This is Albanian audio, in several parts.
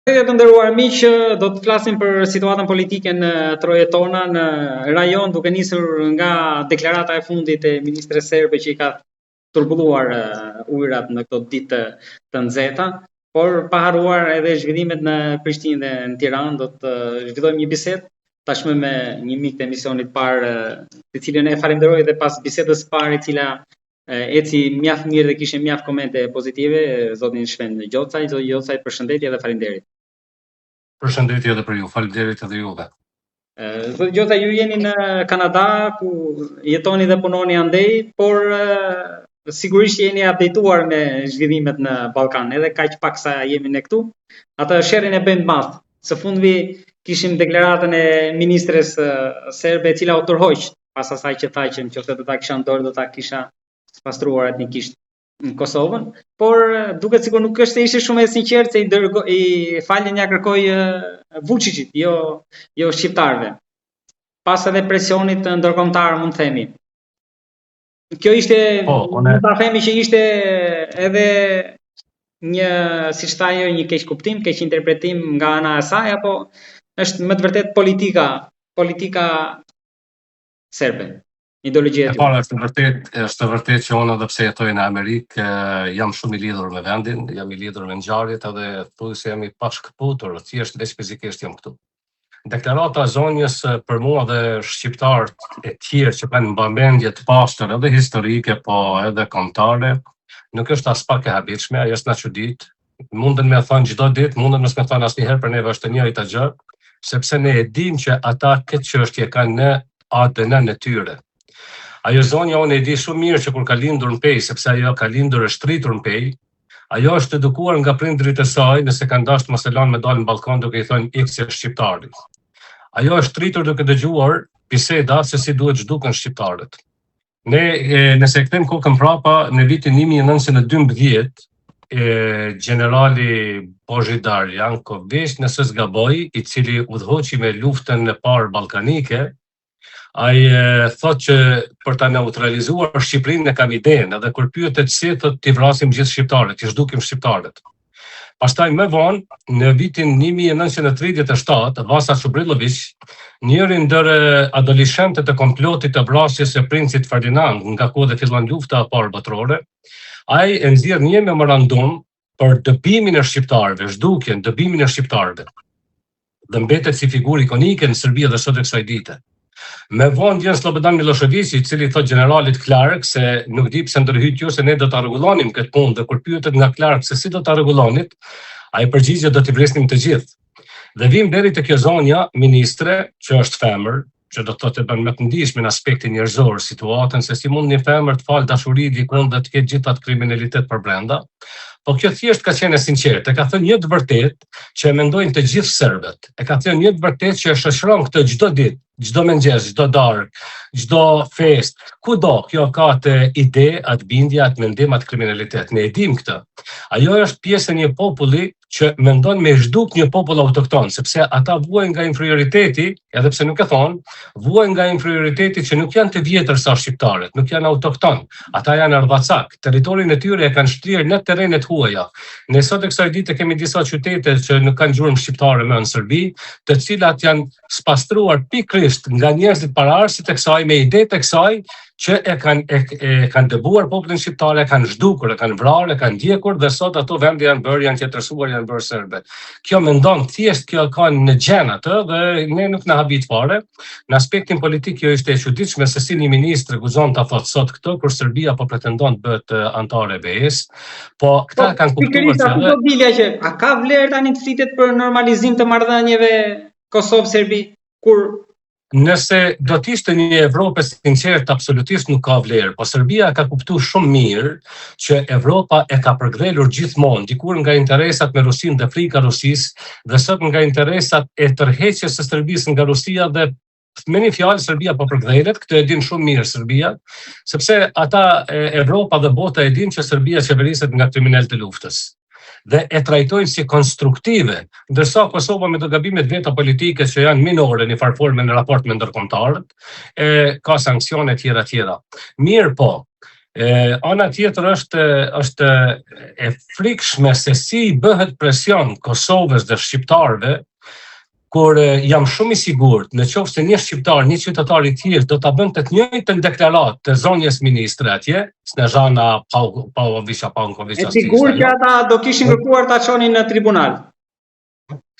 Të nderuar miq, do të flasim për situatën politike në trojet tona në rajon, duke nisur nga deklarata e fundit e ministres serbe që i ka turbulluar ujërat në këto ditë të nxehta, por pa harruar edhe zhvillimet në Prishtinë dhe në Tiranë. Do të zhvillojmë një bisedë tashmë me një mik të emisionit parë, të cilën e falenderoj dhe pas bisedës parë, e cila eci mjaft mirë dhe kishte mjaft komente pozitive, zotin Shven Gjocaj. Zoti Gjocaj, përshëndetje dhe faleminderit. Përshëndetje edhe për ju, faleminderit edhe juve. Zoti Gjocaj, ju jeni në Kanada, ku jetoni dhe punoni andej, por sigurisht jeni updateuar me zhvillimet në Ballkan, edhe kaq pak sa jemi ne këtu. Atë sherrin e bëjmë madh. Së fundmi kishim deklaratën e ministres serbe, e cila u tërhoq pas asaj që tha që nëse do ta kisha dorë do ta kisha pastruar etnikisht në Kosovën, por duket sikur nuk është se ishte shumë e sinqertë, se i faljen ja kërkoi Vučićit, jo shqiptarëve. Pas edhe presionit ndërkombëtar, mund të themi. Kjo ishte, mund ta themi që ishte edhe një, siç tha ajo, një keq kuptim, keq interpretim nga ana e saj, apo është më të vërtet politika serbe? Ideologjia e para është vërtet që unë edhe pse jetoj në Amerikë, jam shumë i lidhur me vendin, jam i lidhur me ngjarjet edhe thuajse jam i pashkëputur, thjesht veç fizikisht jam këtu. Deklarata e zonjës për mua dhe shqiptarët e tjerë që kanë mbamendje të pastër edhe historike, po edhe kombëtare, nuk është as pak e habitshme, ajo është na çudit. Munden me thënë çdo ditë, munden mos me thënë asnjëherë, për neve është e njëjta gjë, sepse ne e dimë që ata këtë çështje kanë në ADN-n e tyre. Ajo zonja unë e di shumë mirë që kur ka lindur në Pej, sepse ajo ka lindur e shtritur në Pej, ajo është edukuar nga prindrit e saj, nëse kanë dashur mos e lanë me dalë në balkon duke i thënë X shqiptarit. Ajo është shtritur duke dëgjuar biseda se si duhet zhduken shqiptarët. Ne nëse e kthejmë kokën prapa, në vitin 1912, generali Božidar Janković, nëse s'gaboj, i cili udhëhoqi me luftën e parë ballkanike, ai thotë që për ta neutralizuar Shqipërinë ne kam idenë, edhe kur pyetet si thotë t'i vrasim gjithë shqiptarët, t'i zhdukim shqiptarët. Pastaj më vonë, në vitin 1937, Vasa Çubrilović, njëri ndër adoleshentët e komplotit të vrasjes së princit Ferdinand, nga ku dhe fillon lufta e parë botërore, ai e nxjerr një memorandum për dëbimin e shqiptarëve, zhdukjen, dëbimin e shqiptarëve. Dhe mbetet si figurë ikonike në Serbi dhe sot e kësaj dite. Me vonë vjen Slobodan Milošević, i cili thot generalit Clark se nuk di pse ndërhyjt ju, se ne do ta rregullonim këtë punë, dhe kur pyetet nga Clark se si do ta rregullonit, ai përgjigjet do t'i vresnim të gjithë. Dhe vim deri te kjo zonja ministre, që është femër, që do të thotë e bën më të ndihshme në aspektin njerëzor situatën, se si mund një femër të falë dashuri dikun dhe të ketë gjithë atë kriminalitet për brenda. Po kjo thjesht ka qenë e sinqertë, e ka thënë një të vërtetë që e mendojnë të gjithë serbët. E ka thënë një të vërtetë që e shoqëron këtë çdo ditë, çdo mëngjes, çdo darkë, çdo fest, kudo kjo ka atë ide, atë bindje, atë mendim, atë kriminalitet. Ne e dim këtë. Ajo është pjesë e një populli që mendon me zhduk një popull autokton, sepse ata vuajnë nga inferioriteti, edhe pse nuk e thonë, vuajnë nga inferioriteti që nuk janë të vjetër sa shqiptarët, nuk janë autokton. Ata janë ardhacak, territorin e tyre e kanë shtrirë në terrenet huaja. Ne sot e kësaj dite kemi disa qytete që nuk kanë gjurmë shqiptare më në Serbi, të cilat janë spastruar pikërisht nga njerëzit paraardhësit e kësaj, me ide të kësaj, që e kanë dëbuar popullin shqiptar, e kanë zhdukur, e kanë vrarë, e kanë ndjekur, dhe sot ato vende janë qetërsuar, janë bërë serbe. Kjo mendon thjesht kjo ka në gjen atë, dhe ne nuk na habit fare. Në aspektin politik kjo ishte e çuditshme se si një ministër guzon ta thotë sot këtë, kur Serbia po pretendon të bëhet antare e BE-s, po këta kanë kuptuar që a ka vlerë tani të flitet për normalizim të marrëdhënieve Kosovë-Serbi, kur nëse do të ishte një Evropë e sinqertë, absolutisht nuk ka vlerë, po Serbia ka kuptuar shumë mirë që Evropa e ka përgdhelur gjithmonë, dikur nga interesat me Rusinë dhe frika Rusisë, dhe sot nga interesat e tërheqjes së Serbisë nga Rusia, dhe me një fjalë Serbia po përkthelet, këtë e din shumë mirë Serbia, sepse ata Evropa dhe bota e din që Serbia qeveriset nga kriminalët e luftës. Dhe e trajtojnë si konstruktive, ndërsa Kosova me të gabimet veta politike që janë minore në farforme në raport me ndërkombëtarët, ka sanksione tjera. Mirë po, Ana tjetër është e frikshme se si bëhet presion Kosovës dhe shqiptarëve, kur jam shumë i sigurt, në qoftë se një shqiptar, një qytetar i tillë do ta bënte të njëjtën deklaratë të zonjës ministre atje, Snežana Paunović. E sigurt që ata do kishin kërkuar ta çonin në tribunal.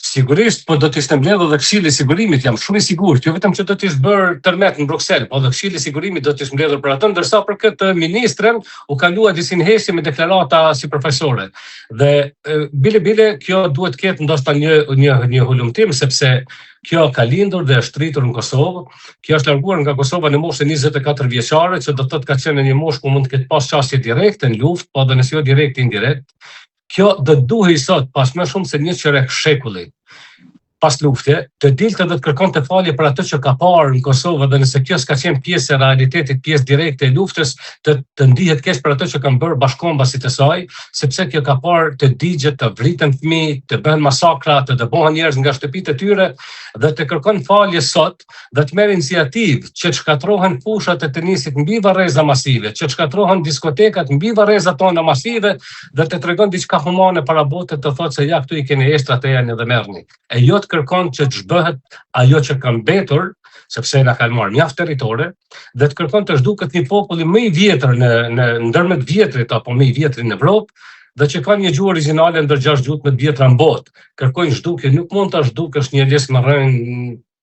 Sigurisht, po do të ishte mbledhur dhe Këshilli i Sigurimit, jam shumë i sigurt, jo vetëm që do të ishte bërë tërmet në Bruksel, po dhe Këshilli i Sigurimit do të ishte mbledhur për atë, ndërsa për këtë ministren u kalua disi nhesje me deklarata si profesore. Dhe bile kjo duhet të ketë ndoshta një hulumtim, sepse kjo ka lindur dhe është rritur në Kosovë. Kjo është larguar nga Kosova në moshën 24 vjeçare, që do të thotë ka qenë në një moshë ku mund të ketë pas qasje direkte në luftë, po edhe nëse jo direkt indirekt. Kjo do duhej sot pas më shumë se një qerek shekulli pas lufte, të dilte dhe të kërkonte falje për atë që ka parë në Kosovë, dhe nëse kjo s'ka qenë pjesë e realitetit, pjesë direkte e luftës, të ndihet keq për atë që kanë bërë bashkëkombasit e saj, sepse kjo ka parë të digjet, të vriten fëmijë, të bëhen masakra, të dëbohen njerëz nga shtëpitë e tyre, dhe të kërkon falje sot, dhe të merr iniciativë që të shkatrohen fushat e tenisit mbi varreza masive, që të shkatrohen diskotekat mbi varreza tona masive, dhe të tregon diçka humane para bote, të thotë se ja këtu i keni eshtrat e janë dhe merrni. E jo të kërkon që të zhbëhet ajo që ka mbetur, sepse na kanë marrë mjaft territore, dhe të kërkon të zhduket një popull më i vjetër në ndërmjet vjetrit apo më i vjetrin në Evropë, dhe që ka një gjuhë origjinale ndër 6 gjuhët më të vjetra në botë. Kërkojnë zhdukje, nuk mund ta zhdukësh një lesë më rënë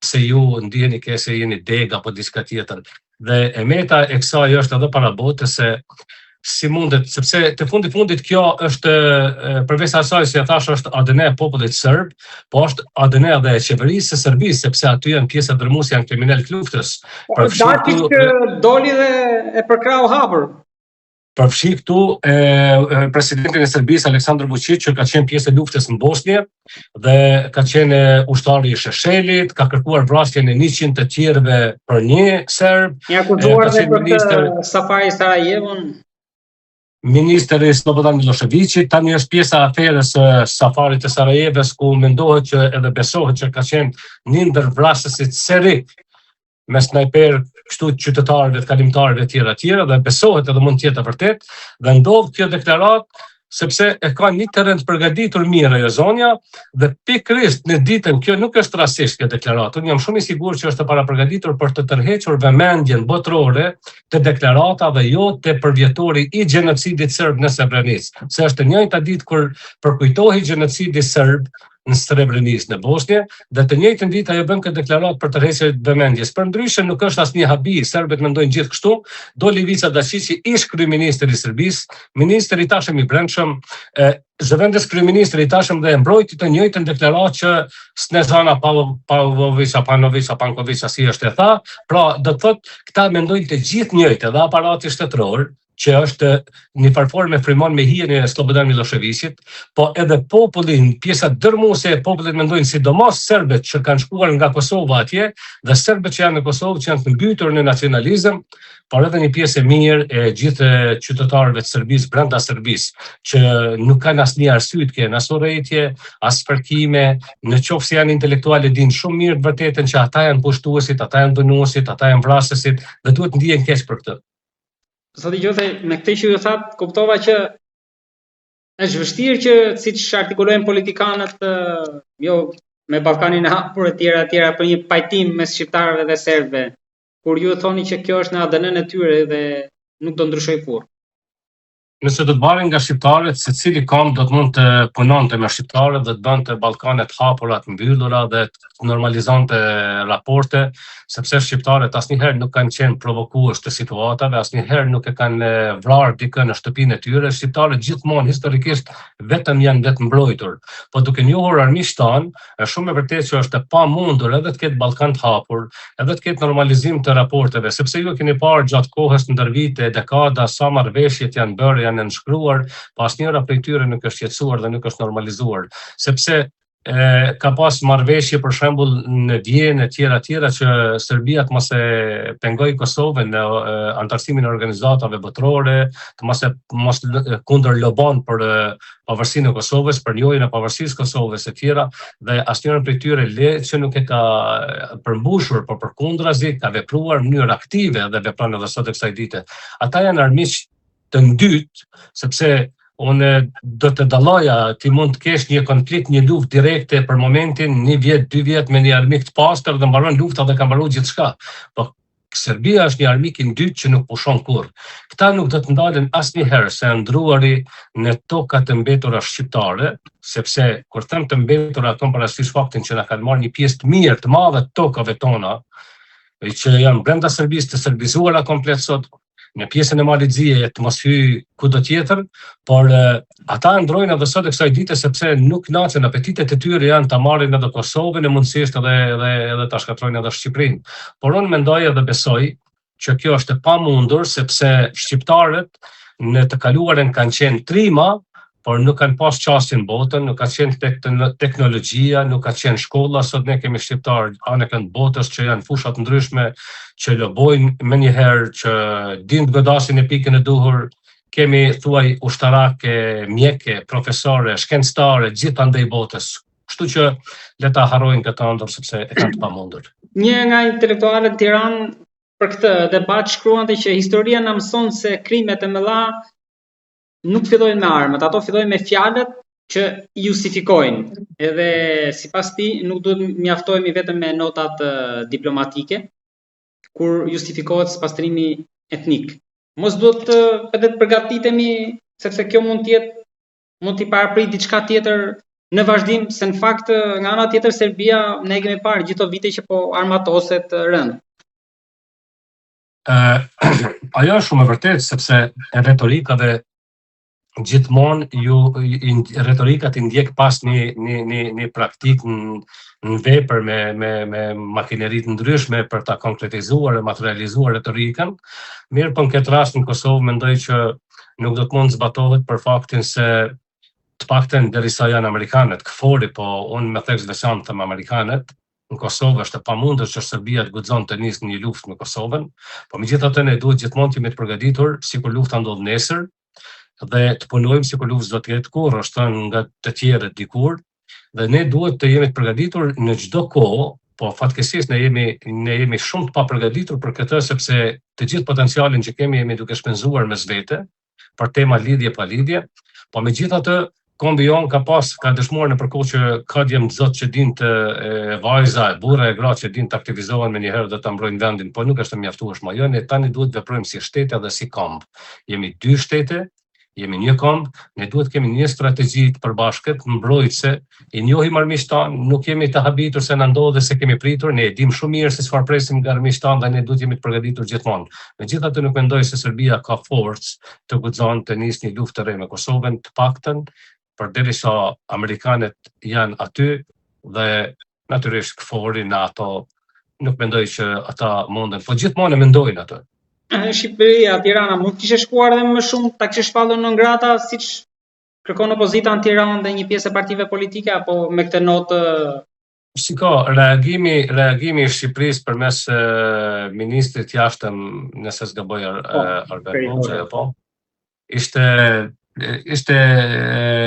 se ju ndiheni ke se jeni deg apo diçka tjetër. Dhe e meta e kësaj është edhe para botës se si mundet, sepse të fundit kjo është, përveç asaj si e thash, është ADN e popullit serb, po është ADN edhe e qeverisë së Serbisë, sepse aty janë pjesë dërmuese, janë kriminal të luftës. Daci që doli dhe e përkrau hapur. Përfshi këtu presidentin e Serbisë Aleksandar Vučić, që ka qenë pjesë e luftës në Bosnjë dhe ka qenë ushtari i Sheshelit, ka kërkuar vrasjen e 100 të tjerëve për një serb. Një akuzuar dhe për Safari Sarajevon. Ministri Slobodan Miloševići tani është pjesa e aferës së Safarit të Sarajevës, ku mendohet që edhe besohet që ka qenë një ndër vrasësit serik me snajper kështu qytetarëve, të kalimtarëve tjera, dhe besohet edhe mund të jetë e vërtet, dhe ndodh kjo deklaratë sepse e ka një terren të përgatitur mirë ajo zonja, dhe pikërisht në ditën, kjo nuk është rastësisht kjo deklaratë, unë jam shumë i sigurt që është e parapërgatitur për të tërhequr vëmendjen botërore të deklaratave, jo të përvjetori i gjenocidit serb në Srebrenicë, se është e njëjta ditë kur përkujtohej gjenocidi serb në Srebrenicë në Bosnjë, dhe të njëjtën ditë ajo bën këtë deklaratë për tërheqje të vëmendjes. Përndryshe nuk është asnjë habi, serbët mendojnë gjithë kështu. Doli Ivica Dačići, ish kryeministri i Serbisë, ministri i tashëm i brendshëm, zëvendës kryeministri i tashëm, dhe e mbrojti të njëjtën deklaratë që Snežana Paunović, si është e tha. Pra, do të thotë, këta mendojnë të gjithë njëjtë, edhe aparati shtetëror, që është një farforme frymon me hijen e Slobodan Miloševićit, po edhe popullin, pjesa dërmuese e popullit mendojnë, sidomos serbët që kanë shkuar nga Kosova atje, dhe serbët që janë në Kosovë, që janë të mbytur në nacionalizëm, por edhe një pjesë e mirë e gjithë qytetarëve të Serbisë, brenda Serbisë, që nuk kanë asnjë arsye të kenë as urrëtie, as përkime, në qoftë se janë intelektualë dinë shumë mirë të vërtetën që ata janë pushtuesit, ata janë dënuesit, ata janë vrasësit, dhe duhet ndihen keq për këtë. Sot i gjithë, me këtë që ju thatë, kuptova që është vështirë që siç artikulojnë politikanët, jo me Ballkanin e hapur e tjera për një pajtim mes shqiptarëve dhe serbëve, kur ju thoni që kjo është në ADN-n e tyre dhe nuk do ndryshoj kurrë. Nëse do të marrin nga shqiptarët, secili kom do të mund të punonte me shqiptarët dhe të bënte Ballkanet hapura, të mbyllura dhe të normalizonte raporte, sepse shqiptarët asnjëherë nuk kanë qenë provokues të situatave, asnjëherë nuk e kanë vrarë dikën në shtëpinë e tyre. Shqiptarët gjithmonë historikisht vetëm janë vetë mbrojtur. Po duke njohur armiqtë tanë, është shumë e vërtetë që është e pamundur edhe të ketë Ballkan të hapur, edhe të ketë normalizim të raporteve, sepse ju keni parë gjatë kohës ndër vite, dekada, sa marrëveshjet janë bërë, janë nënshkruar, po asnjëra prej tyre nuk është qetësuar dhe nuk është normalizuar, sepse ka pas marrëveshje për shembull në Vjenë e tjera që Serbia të mos e pengoj Kosovën në antarësimin e organizatave botërore, të mos kundër lobon për pavarësinë e Kosovës, për njojën e pavarësisë Kosovës e tjera, dhe asnjëra prej tyre le që nuk e ka përmbushur, por përkundrazi ka vepruar në mënyrë aktive dhe vepron edhe sot e kësaj dite. Ata janë armiq të ndyt, sepse unë do të dalloja, ti mund të kesh një konflikt, një luftë direkte për momentin, 1 vjet, 2 vjet me një armik të pastër dhe mbaron lufta dhe ka mbaruar gjithçka. Po Serbia është një armik i dytë që nuk pushon kurrë. Këta nuk do të ndalen asnjëherë se janë ndruari në tokat e mbetura shqiptare, sepse kur them të mbetura kam parasysh faktin që na kanë marrë një pjesë të mirë, të madhe të tokave tona, që janë brenda Serbisë, të serbizuara komplet sot, në pjesën e Malizie të mos hyj kudo tjetër, por ata ndrojnë edhe sot e kësaj dite sepse nuk nacen, apetitet e tyre janë ta marrin edhe Kosovën e mundësisht edhe ta shkatrojnë edhe Shqipërinë. Por unë mendoj edhe besoj që kjo është e pamundur sepse shqiptarët në të kaluarën kanë qenë trima, por nuk kanë pas qasjen botën, nuk ka qenë teknologjia, nuk ka qenë shkolla, sot ne kemi shqiptarë anëkën botës që janë fushat ndryshme, që lobojnë me njëherë, që din të godasin e pikën e duhur, kemi thuaj ushtarake, mjeke, profesore, shkencëtare, gjithë andej botës. Kështu që le ta harrojnë këtë ëndër sepse e kanë të pamundur. Një nga intelektualët në Tiranë për këtë debat shkruante që historia na mëson se krimet e mëdha nuk fillojnë me armët, ato fillojnë me fjalët që justifikojnë. Edhe sipas tij nuk duhet mjaftohemi vetëm me notat diplomatike kur justifikohet pastrimi etnik. Mos duhet edhe të përgatitemi sepse kjo mund t'i paraprit diçka tjetër në vazhdim, se në fakt nga ana tjetër Serbia ne kemi parë gjithë ato vite që po armatoset rënd. Ajo është shumë e vërtetë sepse retorika dhe gjithmonë retorikat i ndjek pas një praktik në vepër me makineri të ndryshme për ta konkretizuar e materializuar retorikën. Mirë, po në këtë rast në Kosovë mendoj që nuk do të mund zbatohet për faktin se të paktën derisa janë amerikanët, këfori, po unë me theks veçantë them amerikanët, në Kosovë është e pamundur që Serbia të guxon të nisë një luftë me Kosovën, po megjithatë ne duhet gjithmonë të jemi të përgatitur sikur lufta ndodh nesër, dhe të punojmë sikur lufta do të jetë kurrë, është nga të tjerët dikur, dhe ne duhet të jemi të përgatitur në çdo kohë, po fatkeqësisht ne jemi shumë të papërgatitur për këtë sepse të gjithë potencialin që kemi jemi duke shpenzuar mes vete për tema lidhje pa lidhje, po megjithatë kombi jon ka dëshmuar në përkohë që ka djem zot që din të vajza, burra e gratë që din të aktivizohen me njëherë dhe të mbrojnë vendin, po nuk është e mjaftueshme. Jo, ne tani duhet veprojmë si shtete dhe si komb. Jemi 2 shtete, jemi një komb, ne duhet kemi një strategji të përbashkët, mbrojtëse, i njohim armiqtë tanë, nuk jemi të habitur se na ndodh dhe se kemi pritur, ne e dim shumë mirë se çfarë presim nga armiqtë tanë dhe ne duhet jemi të përgatitur gjithmonë. Megjithatë nuk mendoj se Serbia ka forcë të guxon të nisë një luftë të re me Kosovën, të paktën përderisa amerikanët janë aty dhe natyrisht këfori në ato nuk mendoj që ata munden, po gjithmonë mendojnë ato. Shqipëria, Tirana, mund të kishe shkuar edhe më shumë, ta kishe shpallur në ngrata, siç kërkon opozita në Tiranë dhe një pjesë e partive politike, apo me këtë notë? Shiko, reagimi i Shqipërisë përmes ministrit jashtëm, nëse s'gaboj Albert Hoxha, po, ishte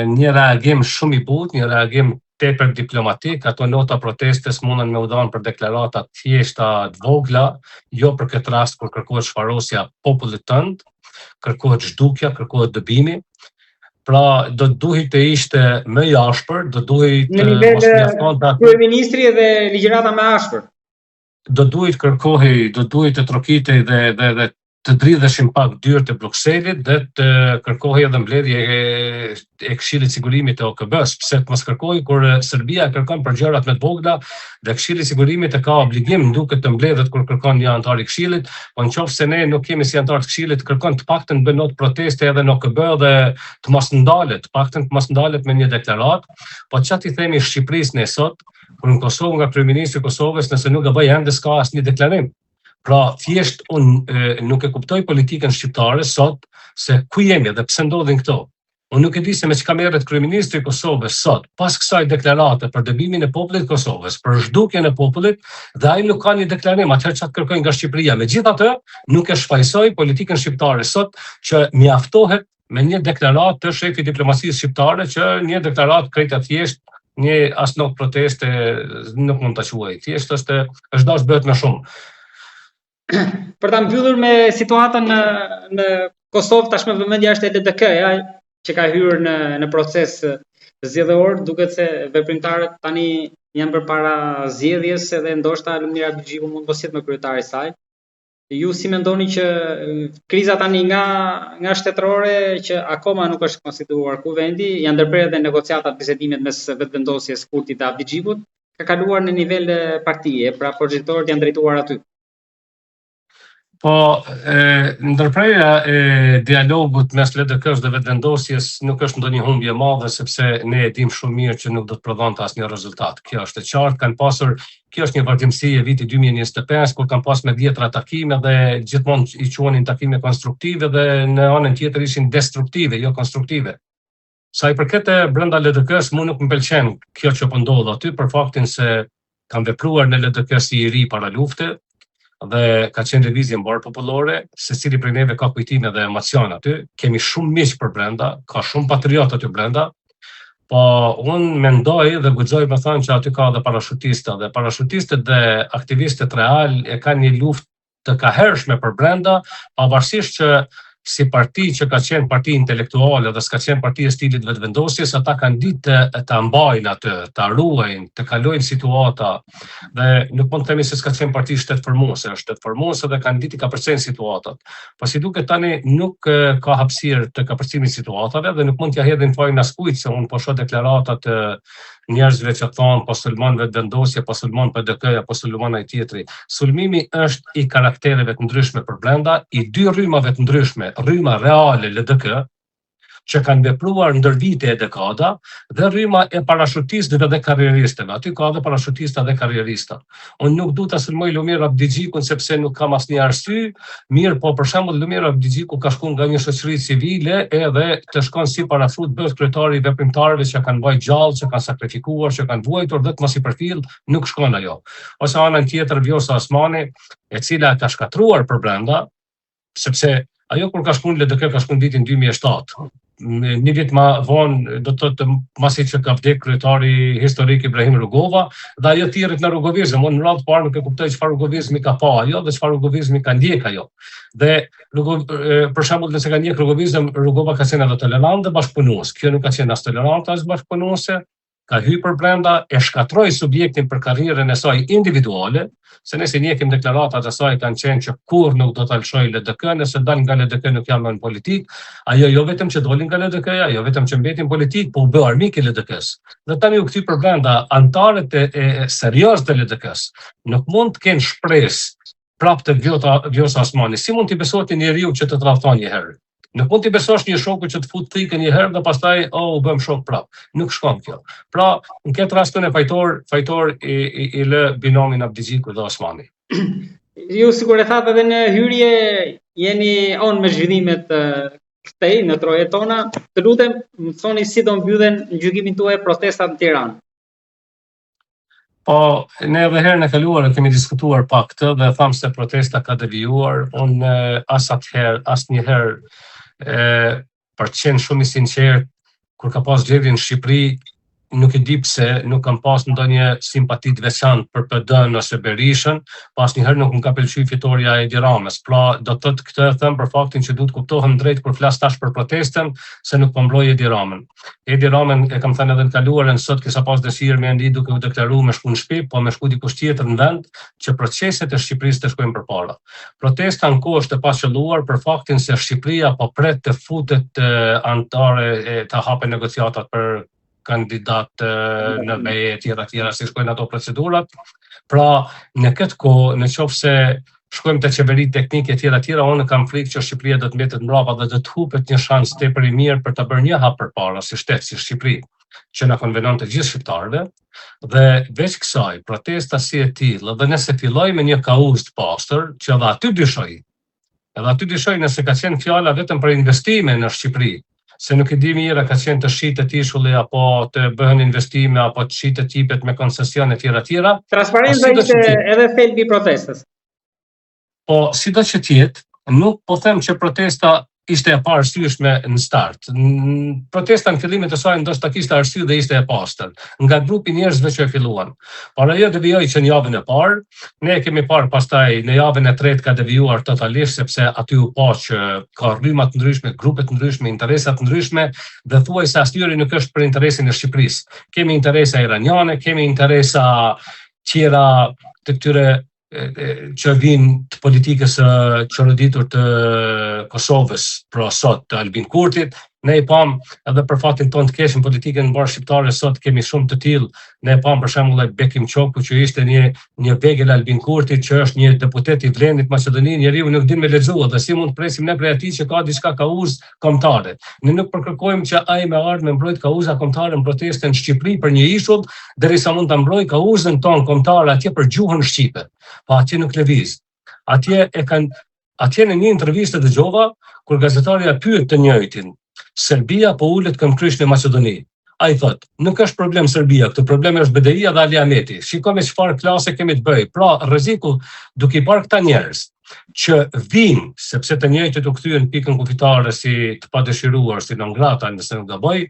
një reagim shumë i butë, një reagim tepër diplomatik. Ato nota protestes mundën me u dhënë për deklarata thjeshta të vogla, jo për këtë rast kur kërkohet shfarosja popullit tënd, kërkohet zhdukja, kërkohet dëbimi. Pra do duhet të ishte më i ashpër, do duhet në nivel kryeministri dhe ligjërata më ashpër. Do duhet kërkohej, do duhet të trokitej dhe të dridheshin pak dyert e Brukselit dhe të kërkohej edhe mbledhje e Këshillit Sigurimit të OKB-s, pse të mos kërkojë kur Serbia kërkon për gjërat më të vogla dhe Këshilli i Sigurimit e ka obligim duket të mbledhet kur kërkon një antar i Këshillit, po nëse ne nuk kemi si antar të Këshillit, kërkon të paktën bën not proteste edhe në OKB dhe të mos ndalet, të paktën të mos ndalet me një deklaratë, po çfarë i themi Shqipërisë ne sot, kur në Kosovë nga kryeministri i Kosovës, nëse nuk gaboj ende s'ka asnjë deklarim. Pra, thjesht unë nuk e kuptoj politikën shqiptare sot se ku jemi dhe pse ndodhin këto. Unë nuk e di se me çka merret kryeministri i Kosovës sot, pas kësaj deklarate për dëbimin e popullit të Kosovës, për zhdukjen e popullit, dhe ai nuk ka një deklarim, atëherë çfarë kërkojnë nga Shqipëria. Megjithatë, nuk e shfaqsoj politikën shqiptare sot që mjaftohet me një deklaratë të shefit diplomacisë shqiptare që një deklaratë krejt thjesht, një as not proteste nuk mund ta quaj. Thjesht është dash bëhet më shumë. Për ta mbyllur me situatën në Kosovë tashmë vëmendja është e LDK-ja që ka hyrë në proces zgjedhor, duket se veprimtarët tani janë përpara zgjedhjes edhe ndoshta Lumira Bixhiku mund mos jetë më kryetari i saj. Ju si mendoni që kriza tani nga shtetërore që akoma nuk është konstituar kuvendi, janë ndërprerë edhe negociatat, bisedimet mes vetëvendosjes Kurtit dhe Bixhikut, ka kaluar në nivel partie, pra projektorët janë drejtuar aty. Po, ndërprerja e dialogut mes LDK-s dhe vetëvendosjes nuk është ndonjë humbje e madhe, sepse ne e dim shumë mirë që nuk do të prodhonte asnjë rezultat. Kjo është e qartë, kjo është një vazhdimsi e vitit 2025, kur kanë pas me 10 takime dhe gjithmonë i quanin takime konstruktive dhe në anën tjetër ishin destruktive, jo konstruktive. Sa i përket brenda LDK-s, mu nuk më pëlqen kjo që po ndodh aty për faktin se kanë vepruar në LDK si i ri para lufte, dhe ka qenë lëvizje mbar popullore, secili prej neve ka kujtime dhe emocion aty, kemi shumë miq për brenda, ka shumë patriotë aty brenda, po unë mendoj dhe guxoj me thënë që aty ka dhe parashutista, dhe parashutistët dhe aktivistët real e kanë një luftë të kahershme për brenda, pavarësisht që si parti që ka qenë parti intelektuale dhe s'ka qenë parti e stilit vetëvendosjes, ata kanë ditë të mbajnë atë, të ruajnë, të kalojnë situata dhe nuk mund të themi se s'ka qenë parti shtetformuese, është shtetformuese dhe kanë ditë ka përcjellë situatat. Po si duket tani nuk ka hapësirë të kapërcimit situatave dhe nuk mund t'ja hedhin fajin askujt, se unë po shoh deklaratat njerëzve që thonë po sulmon vetëvendosje, po sulmon PDK-ja, po sulmon ai tjetri. Sulmimi është i karaktereve të ndryshme për brenda, i dy rrymave të ndryshme, rryma reale LDK, që kanë vepruar ndër vite e dekada, dhe rryma e parashutistëve dhe karrieristëve. Aty ka dhe parashutista dhe karrierista. Unë nuk du ta sulmoj Lumira Bixhikun sepse nuk kam asnjë arsye, mirë, po për shembull Lumira Bixhiku ka shkuar nga një shoqëri civile edhe të shkon si parashut bëhet kryetari i veprimtarëve që kanë bajë gjallë, që kanë sakrifikuar, që kanë vuajtur vetëm si përfill, nuk shkon ajo. Ose anën tjetër Vjosa Osmani, e cila ka shkatruar për brenda, sepse ajo kur ka shkuar në LDK ka shkuar vitin 2007. Një vit më vonë do të thotë masi që ka vdekur kryetari historik Ibrahim Rugova dhe ajo thirret në rrugovizëm. Unë në radhë parë nuk e kuptoj çfarë rrugovizmi ka pa ajo dhe çfarë rrugovizmi ka ndjek ajo. Dhe për shembull nëse ka ndjek rrugovizëm, Rugova ka qenë edhe tolerant dhe bashkëpunues. Kjo nuk ka qenë as tolerant as bashkëpunuese, ka hyrë për brenda, e shkatroi subjektin për karrierën e saj individuale, se nëse njekim deklaratat e saj kanë qenë që kur nuk do ta lëshojë LDK, nëse dal nga LDK nuk jam në politik, ajo jo vetëm që doli nga LDK-ja, jo vetëm që mbeti në politik, po u bë armik i LDK-s. Dhe tani u kthy për brenda, antarët e serioz të LDK-s nuk mund të kenë shpresë prapë të Vjosa Osmani. Si mund t'i besohet një njeriu që të tradhton një herë? Nuk mund t'i besosh një shoku që të fut frikën një herë dhe pastaj u bëm shok prap. Nuk shkon kjo. Pra, në këtë rast ne fajtor i lë binomin Bixhiku dhe Osmani. Ju sigur e thatë edhe në hyrje jeni on me zhvillimet këtej në trojet tona. Të lutem, më thoni si do mbyllen në gjykimin tuaj protestat në Tiranë. Po, ne edhe herën e kaluar kemi diskutuar pak këtë dhe tham se protesta ka devijuar. Unë asnjëherë për të qenë shumë i sinqert, kur ka pas zgjedhjen në Shqipëri, nuk e di pse nuk kam pas ndonjë simpati të veçantë për PD-n ose Berishën, pas asnjëherë nuk më ka pëlqyer fitoria e Edi Ramës. Pra, do të thotë këtë e them për faktin që duhet kuptohem drejt kur flas tash për protestën, se nuk po mbroj Edi Ramën. Edi Ramën e kam thënë edhe në kaluarën, sot kisa pas dëshirë me ndi duke u deklaruar me shku në shtëpi, po me shku dikush tjetër në vend, që proceset e Shqipërisë të shkojnë përpara. Protesta në kohë është e paqëlluar për faktin se Shqipëria po pret të futet anëtare të hapen negociatat për kandidat në BE tjera si shkojnë ato procedurat. Pra, në këtë kohë, në qoftë se shkojmë te qeveritë teknike tjera, unë kam frikë që Shqipëria do të mbetet mbrapa dhe do të hupet një shans tepër i mirë për ta bërë një hap përpara si shtet, si Shqipëri, që na konvenon të gjithë shqiptarëve. Dhe veç kësaj, protesta si e tillë, dhe nëse filloj me një kauz të pastër, që edhe aty dyshoj nëse ka qenë fjala vetëm për investime në Shqipëri, se nuk e di mirë ka qenë të shitet ishulli apo të bëhen investime apo të shitet tipet me koncesione tjera. Transparenca ishte edhe thelbi i protestës. Po sido që tjetë, nuk po them që protesta ishte e parësyeshme në start. Protesta në fillimet e saj ndoshta kishte arsye dhe ishte e pastër, nga grupi njerëzve që e filluan. Por ajo devijoi që në javën e parë, ne e kemi parë pastaj në javën e tretë ka devijuar totalisht sepse aty u pa që ka rryma të ndryshme, grupe të ndryshme, interesa të ndryshme dhe thuajse asnjëri nuk është për interesin e Shqipërisë. Kemi interesa iraniane, kemi interesa tjera të këtyre që vinë të politikës qëroditur të Kosovës, pra sot të Albin Kurtit. Ne i pam edhe për fatin tonë të keq në politikën mbar shqiptare, sot kemi shumë të tillë. Ne e pam për shembull Bekim Çoku që ishte një vegël Albin Kurtit, që është një deputet i Vlendit Maqedoni, njeriu nuk din me lexu dhe si mund të presim ne prej atij që ka diçka kauzë kombëtare. Ne nuk përkërkojmë që ai me ardhmë mbrojt kauza kombëtare në protestën në Shqipëri për një ishull, derisa mund ta mbrojë kauzën tonë kombëtare atje për gjuhën shqipe. Pa atje nuk lëviz. Atje në një intervistë dëgjova kur gazetarja pyet të njëjtin, Serbia po ulet këmbëkryq në Maqedoni. Ai thot, nuk është problem Serbia, këtë problem është BDI-ja dhe Ali Ahmeti. Shikojmë çfarë klase kemi të bëj. Pra, rreziku duke i parë këta njerëz që vinë sepse të njëjtët u kthyen pikën kufitare si të padëshiruar, si non grata nëse nuk gaboj,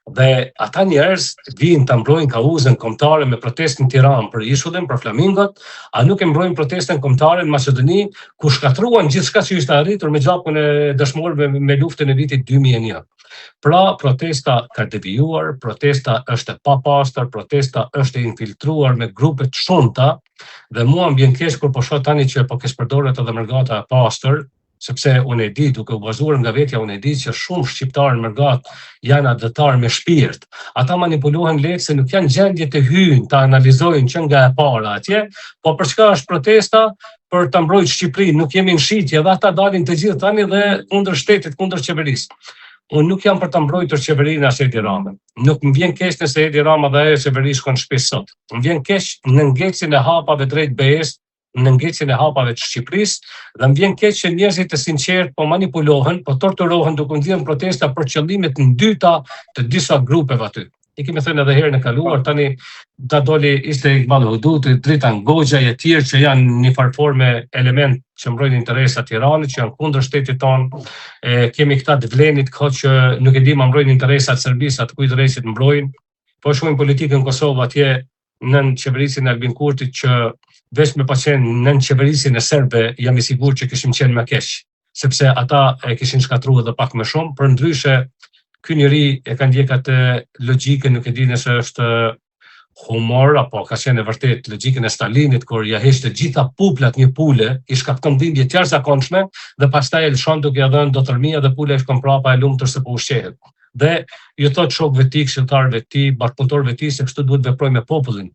dhe ata njerëz vinë ta mbrojnë kauzën kombëtare me protestë në Tiranë për ishullin, për flamingot, a nuk e mbrojnë protestën kombëtare në Maqedoni, ku shkatruan gjithçka që ishte arritur me gjakun e dëshmorëve me luftën e vitit 2001. Pra, protesta ka devijuar, protesta është e papastër, protesta është e infiltruar me grupe të shumta, dhe mua më vjen keq kur po shoh tani që po kesh përdoret edhe mërgata e pastër, sepse unë e di, duke u bazuar nga vetja, unë e di që shumë shqiptarë në mërgat janë adhëtar me shpirt. Ata manipulohen lehtë se nuk janë gjendje të hyjnë, ta analizojnë që nga e para atje, po për çka është protesta? Për ta mbrojtur Shqipërinë, nuk jemi në shitje dhe ata dalin të gjithë tani dhe kundër shtetit, kundër qeverisë. Unë nuk jam për ta mbrojtur qeverinë as Edi Ramën. Nuk më vjen keq nëse Edi Rama dhe ajo qeveri shkon në shtëpi sot. Më vjen keq në ngecjen e hapave drejt BE-s, në ngecjen e hapave të Shqipërisë, dhe më vjen keq që njerëzit e sinqertë po manipulohen, po torturohen duke ndjerë protesta për qëllime të ndyta të disa grupeve aty. I kemi thënë edhe herën e kaluar, tani ta doli ishte Iqbal Huduti, Dritan Goxha e tjerë që janë një farforme element që mbrojnë interesat e Tiranit, që janë kundër shtetit tonë. Kemi këta të Vlenit, që nuk e di ma mbrojnë interesat Serbisë, atë kujt rrezit mbrojnë. Po shohim politikën Kosovë atje nën qeverisin e Albin Kurtit, që veç me pa qenë nën qeverisin e serbe, jam i sigurt që kishim qenë më keq, sepse ata e kishin shkatruar edhe pak më shumë, për ndryshe ky njeri e ka ndjek atë logjikën, nuk e di nëse është humor apo ka qenë vërtet logjikën e Stalinit, kur ja heqte gjitha puplat një pule, i shkakton dhimbje të jashtëzakonshme dhe pastaj e lëshon duke ia dhënë dotërmia dhe pula e shkon prapa e lumtur se po ushqehet. Dhe ju thot shokëve të tij, këshilltarëve të tij, bashkëpunëtorëve të tij se kështu duhet veprojë me popullin.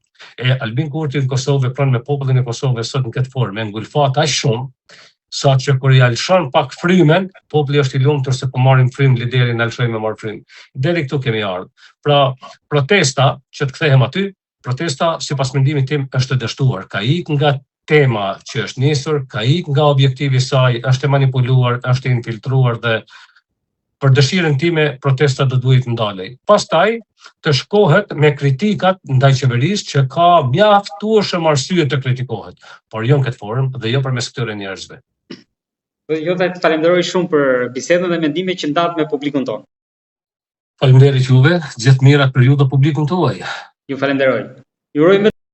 Albin Kurti në Kosovë vepron me popullin e Kosovës sot në këtë formë, ngulfat aq shumë sa që kur ja lëshon pak frymen, populli është i lumtur se po marrim frym liderin, na lëshojmë me marr frym. Deri këtu kemi ardhur. Pra, protesta, që të kthehem aty, protesta sipas mendimit tim është e dështuar, ka ikë nga tema që është nisur, ka ikë nga objektivi i saj, është e manipuluar, është e infiltruar dhe për dëshirën time protesta do duhet ndalej. Pastaj të shkohet me kritikat ndaj qeverisë që ka mjaftueshëm arsye të kritikohet, por jo në këtë formë dhe jo përmes këtyre njerëzve. Jo, të falenderoj shumë për bisedën dhe mendimet që ndat me publikun tonë. Faleminderit juve, gjithë mirat për ju dhe publikun tuaj. Ju falenderoj. Ju uroj